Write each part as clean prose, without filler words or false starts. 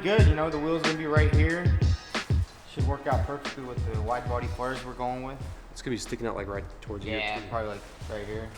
good. You know, the wheel's gonna be right here. Should work out perfectly with the wide body flares we're going with. It's gonna be sticking out like right towards here. Yeah, probably like right here.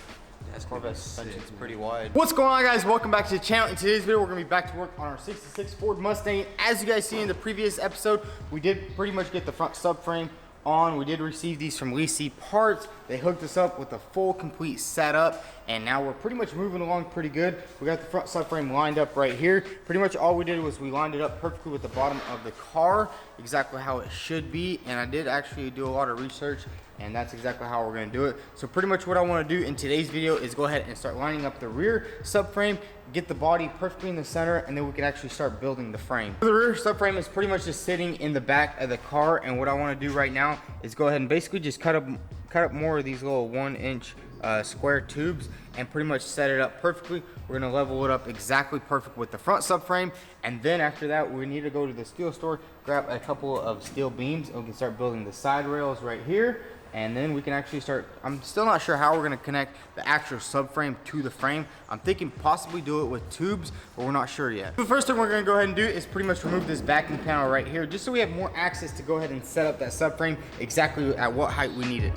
That's Corvette suspension's pretty wide. What's going on, guys? Welcome back to the channel. In today's video, we're gonna be back to work on our 66 Ford Mustang. As you guys see in the previous episode, we did pretty much get the front subframe on. We did receive these from Leasey Parts. They hooked us up with a full complete setup, and now we're pretty much moving along pretty good. We got the front subframe lined up right here. Pretty much all we did was we lined it up perfectly with the bottom of the car, exactly how it should be. And I did actually do a lot of research, and that's exactly how we're gonna do it. So pretty much what I wanna do in today's video is go ahead and start lining up the rear subframe, get the body perfectly in the center, and then we can actually start building the frame. The rear subframe is pretty much just sitting in the back of the car, and what I wanna do right now is go ahead and basically just cut up more of these little 1-inch square tubes and pretty much set it up perfectly. We're gonna level it up exactly perfect with the front subframe, and then after that we need to go to the steel store, grab a couple of steel beams, and we can start building the side rails right here. And then we can actually start, I'm still not sure how we're gonna connect the actual subframe to the frame. I'm thinking possibly do it with tubes, but we're not sure yet. The first thing we're gonna go ahead and do is pretty much remove this backing panel right here, just so we have more access to go ahead and set up that subframe exactly at what height we need it.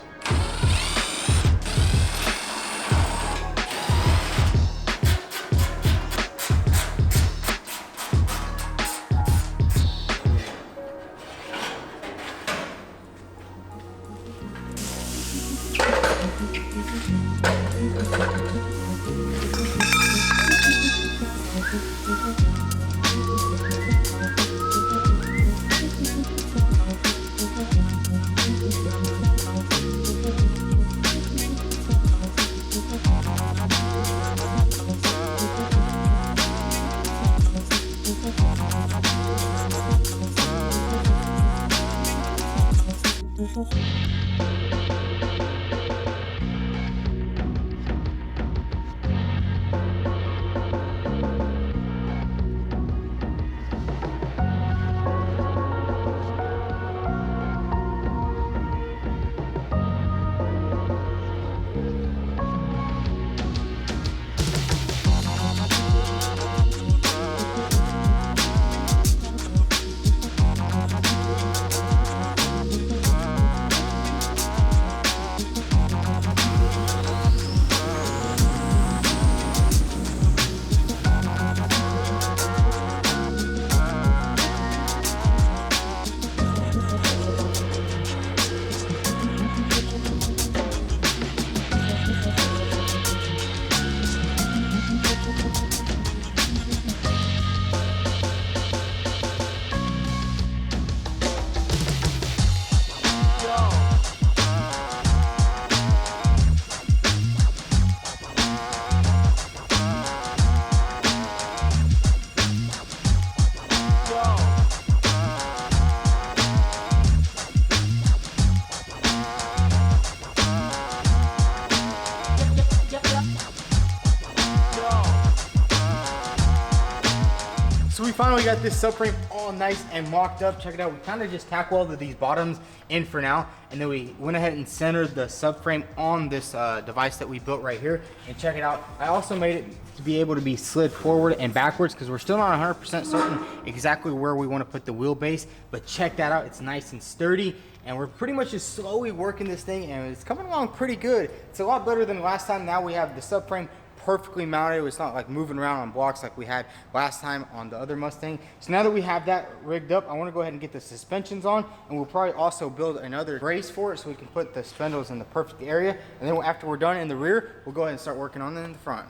So we finally got this subframe all nice and mocked up. Check it out. We kind of just tack welded these bottoms in for now, and then we went ahead and centered the subframe on this device that we built right here. And check it out. I also made it to be able to be slid forward and backwards because we're still not 100% certain exactly where we want to put the wheelbase. But check that out. It's nice and sturdy. And we're pretty much just slowly working this thing, and it's coming along pretty good. It's a lot better than last time. Now we have the subframe perfectly mounted. It's not like moving around on blocks like we had last time on the other Mustang. So now that we have that rigged up, I want to go ahead and get the suspensions on, and we'll probably also build another brace for it so we can put the spindles in the perfect area. And then after we're done in the rear, we'll go ahead and start working on it in the front.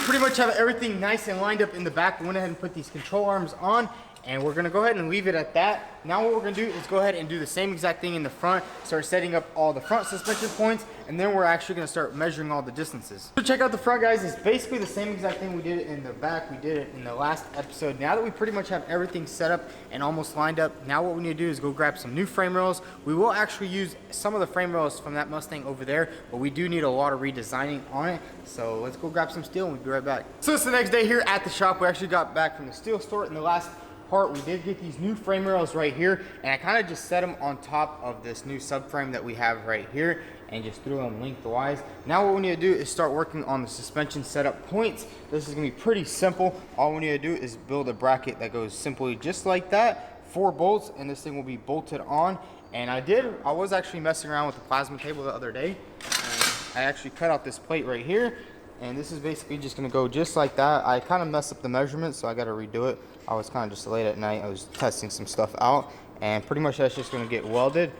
Pretty much have everything nice and lined up in the back. We went ahead and put these control arms on, And we're gonna go ahead and leave it at that. Now what we're gonna do is go ahead and do the same exact thing in the front, start setting up all the front suspension points, and then we're actually gonna start measuring all the distances. So check out the front, guys. It's basically the same exact thing we did in the back. We did it in the last episode. Now that we pretty much have everything set up and almost lined up, now what we need to do is go grab some new frame rails. We will actually use some of the frame rails from that Mustang over there, but we do need a lot of redesigning on it. So let's go grab some steel and we'll be right back. So it's the next day here at the shop. We actually got back from the steel store. In the last part, we did get these new frame rails right here, and I kind of just set them on top of this new subframe that we have right here and just threw them lengthwise. Now what we need to do is start working on the suspension setup points. This is gonna be pretty simple. All we need to do is build a bracket that goes simply just like that, 4 bolts, and this thing will be bolted on. And I was actually messing around with the plasma table the other day, and I actually cut out this plate right here, and this is basically just gonna go just like that. I kind of messed up the measurements, so I gotta redo it. I was kind of just late at night. I was testing some stuff out, and pretty much that's just gonna get welded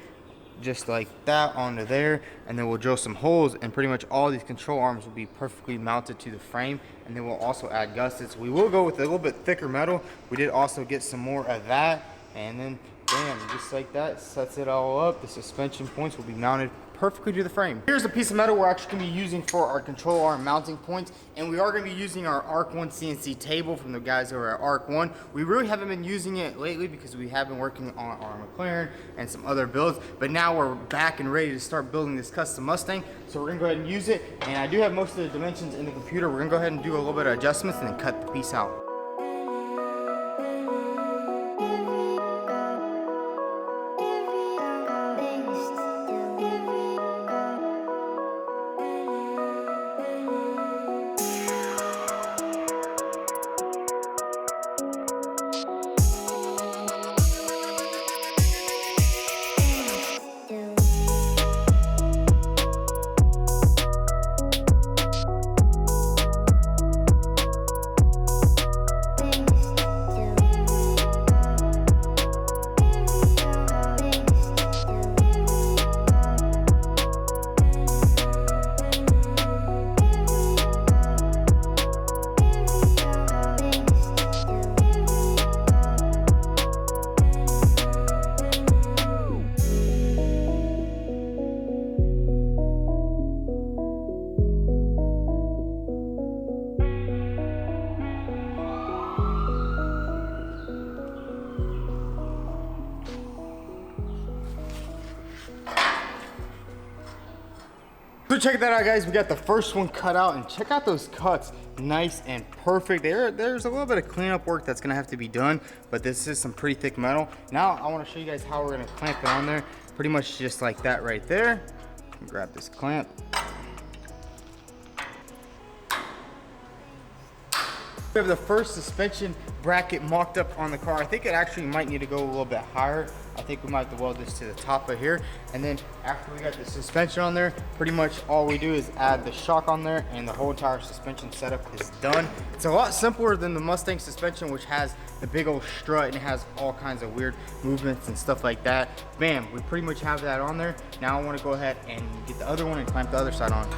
just like that onto there, and then we'll drill some holes, and pretty much all these control arms will be perfectly mounted to the frame. And then we'll also add gussets. We will go with a little bit thicker metal. We did also get some more of that, and then bam, just like that, sets it all up. The suspension points will be mounted perfectly to the frame. Here's a piece of metal we're actually gonna be using for our control arm mounting points, and we are gonna be using our Arc 1 CNC table from the guys over at Arc 1. We really haven't been using it lately because we have been working on our McLaren and some other builds, but now we're back and ready to start building this custom Mustang. So we're gonna go ahead and use it, and I do have most of the dimensions in the computer. We're gonna go ahead and do a little bit of adjustments and then cut the piece out. So check that out, guys. We got the first one cut out, and check out those cuts. Nice and perfect. There's a little bit of cleanup work that's gonna have to be done, but this is some pretty thick metal. Now I wanna show you guys how we're gonna clamp it on there. Pretty much just like that right there. Grab this clamp. We have the first suspension bracket mocked up on the car. I think it actually might need to go a little bit higher. I think we might have to weld this to the top of here. And then after we got the suspension on there, pretty much all we do is add the shock on there, and the whole entire suspension setup is done. It's a lot simpler than the Mustang suspension, which has the big old strut and it has all kinds of weird movements and stuff like that. Bam, we pretty much have that on there. Now I want to go ahead and get the other one and clamp the other side on.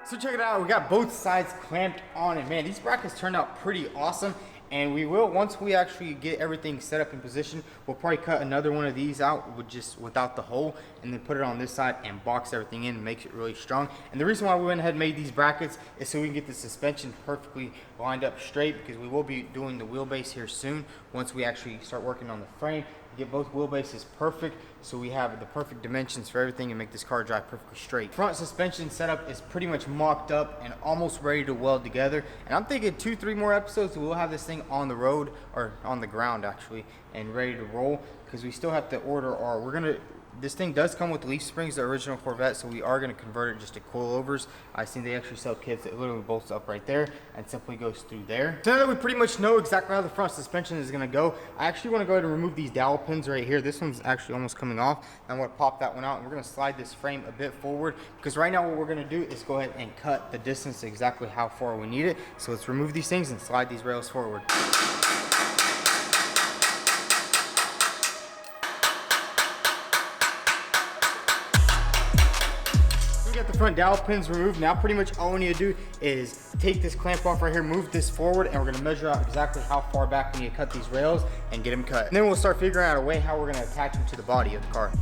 So check it out, we got both sides clamped on, and man, these brackets turned out pretty awesome. And we will, once we actually get everything set up in position, we'll probably cut another one of these out with just without the hole, and then put it on this side and box everything in and makes it really strong. And the reason why we went ahead and made these brackets is so we can get the suspension perfectly lined up straight, because we will be doing the wheelbase here soon once we actually start working on the frame. Get both wheelbases perfect so we have the perfect dimensions for everything and make this car drive perfectly straight. Front suspension setup is pretty much mocked up and almost ready to weld together, and I'm thinking 2-3 more episodes we'll have this thing on the road, or on the ground actually, and ready to roll, because we still have to order our, this thing does come with leaf springs, the original Corvette, so we are going to convert it just to coilovers. I see they actually sell kits that literally bolts up right there and simply goes through there. So now that we pretty much know exactly how the front suspension is going to go, I actually want to go ahead and remove these dowel pins right here. This one's actually almost coming off. I'm going to pop that one out, and we're going to slide this frame a bit forward, because right now what we're going to do is go ahead and cut the distance exactly how far we need it. So let's remove these things and slide these rails forward. front dowel pins removed. Now pretty much all we need to do is take this clamp off right here, move this forward, and we're gonna measure out exactly how far back we need to cut these rails and get them cut. And then we'll start figuring out a way how we're gonna attach them to the body of the car.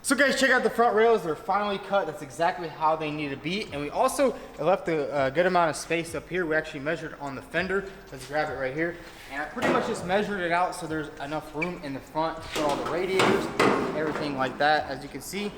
So guys, check out the front rails. They're finally cut. That's exactly how they need to be. And we also left a good amount of space up here. We actually measured on the fender. Let's grab it right here. And I pretty much just measured it out so there's enough room in the front for all the radiators, everything like that. As you can see,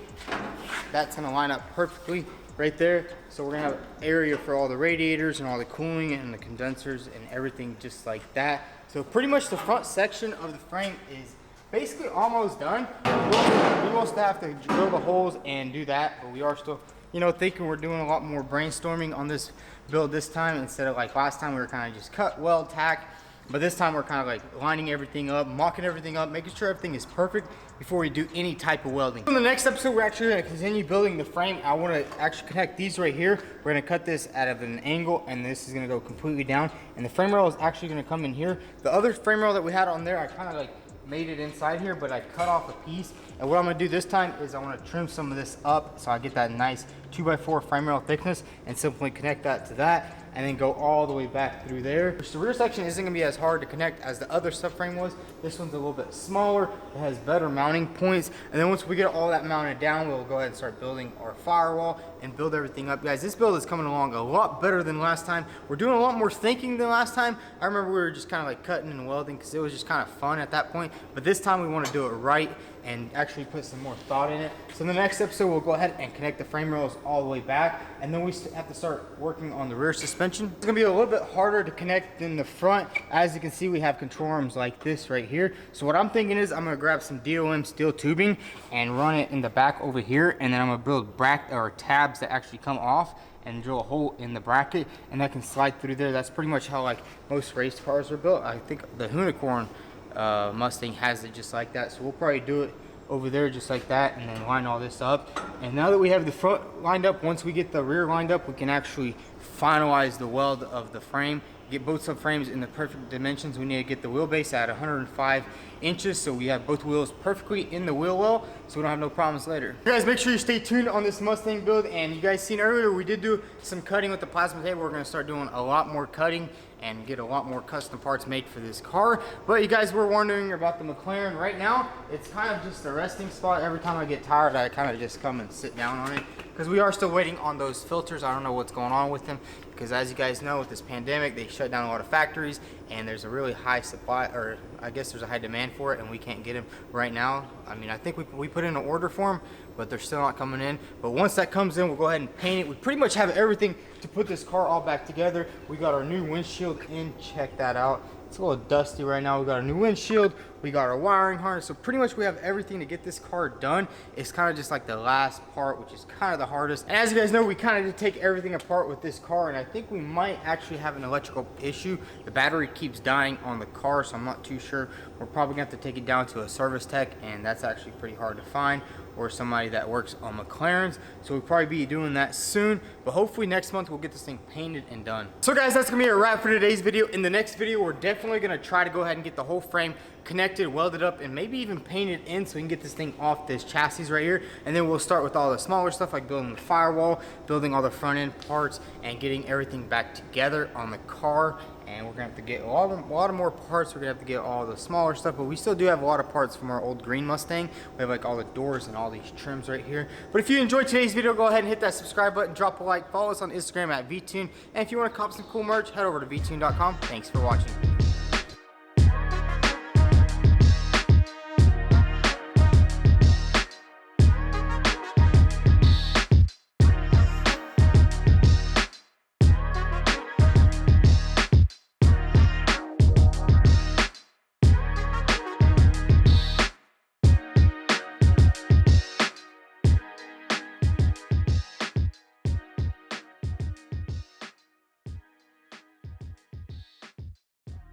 that's gonna line up perfectly right there. So we're gonna have area for all the radiators and all the cooling and the condensers and everything just like that. So pretty much the front section of the frame is basically almost done. We will still have to drill the holes and do that, but we are still, you know, thinking we're doing a lot more brainstorming on this build this time instead of like last time we were kind of just cut, weld, tack. But this time we're kind of like lining everything up, mocking everything up, making sure everything is perfect before we do any type of welding. In the next episode, we're actually going to continue building the frame. I want to actually connect these right here. We're going to cut this out of an angle, and this is going to go completely down. And the frame rail is actually going to come in here. The other frame rail that we had on there, I kind of like made it inside here, but I cut off a piece. And what I'm gonna do this time is I wanna trim some of this up so I get that nice 2x4 frame rail thickness and simply connect that to that and then go all the way back through there. The rear section isn't gonna be as hard to connect as the other subframe was. This one's a little bit smaller. It has better mounting points. And then once we get all that mounted down, we'll go ahead and start building our firewall and build everything up. Guys, this build is coming along a lot better than last time. We're doing a lot more thinking than last time. I remember we were just kind of like cutting and welding because it was just kind of fun at that point. But this time we want to do it right and actually put some more thought in it. So in the next episode, we'll go ahead and connect the frame rails all the way back. And then we have to start working on the rear suspension. It's gonna be a little bit harder to connect than the front. As you can see, we have control arms like this right here. So what I'm thinking is I'm gonna grab some DOM steel tubing and run it in the back over here. And then I'm gonna build bracket or tabs that actually come off and drill a hole in the bracket, and that can slide through there. That's pretty much how like most race cars are built. I think the Unicorn Mustang has it just like that, so we'll probably do it over there just like that and then line all this up. And now that we have the front lined up, once we get the rear lined up, we can actually finalize the weld of the frame, get both subframes in the perfect dimensions. We need to get the wheelbase at 105 inches so we have both wheels perfectly in the wheel well so we don't have no problems later. You guys, make sure you stay tuned on this Mustang build. And you guys seen earlier we did do some cutting with the plasma table. We're going to start doing a lot more cutting and get a lot more custom parts made for this car. But you guys were wondering about the McLaren. Right now it's kind of just a resting spot. Every time I get tired I kind of just come and sit down on it because we are still waiting on those filters. I don't know what's going on with them because, as you guys know, with this pandemic they shut down a lot of factories and there's a really high supply, or I guess there's a high demand for it, and we can't get them right now. I mean, I think we put in an order for them, but they're still not coming in. But once that comes in, we'll go ahead and paint it. We pretty much have everything to put this car all back together. We got our new windshield in, check that out. It's a little dusty right now. We got a new windshield, we got our wiring harness, so pretty much we have everything to get this car done. It's kind of just like the last part, which is kind of the hardest. And as you guys know, we kind of did take everything apart with this car, and I think we might actually have an electrical issue. The battery keeps dying on the car, so I'm not too sure. We're probably gonna have to take it down to a service tech, and that's actually pretty hard to find. or somebody that works on McLarens. So we'll probably be doing that soon, but hopefully next month we'll get this thing painted and done. So guys, that's gonna be a wrap for today's video. In the next video, we're definitely gonna try to go ahead and get the whole frame connected, welded up, and maybe even painted in so we can get this thing off this chassis right here. And then we'll start with all the smaller stuff like building the firewall, building all the front end parts, and getting everything back together on the car. And we're gonna have to get a lot of more parts. We're gonna have to get all the smaller stuff, but we still do have a lot of parts from our old green Mustang. We have like all the doors and all these trims right here. But if you enjoyed today's video, go ahead and hit that subscribe button, drop a like, follow us on Instagram at vTuned. And if you wanna cop some cool merch, head over to vTuned.com. Thanks for watching.